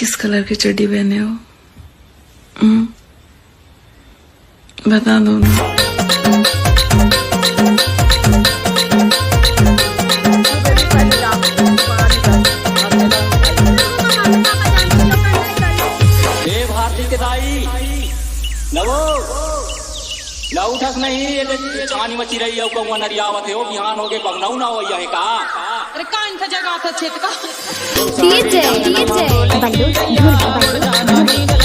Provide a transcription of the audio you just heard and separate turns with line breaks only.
किस colour की चड्डी पहने हो? बता दो ना।
उठस नहीं छानी मची रही है को नरियावत है वो बिहान हो गए पगनऊ ना हो यह का
अरे काइन था जगह था छेत का
डीजे बंदूक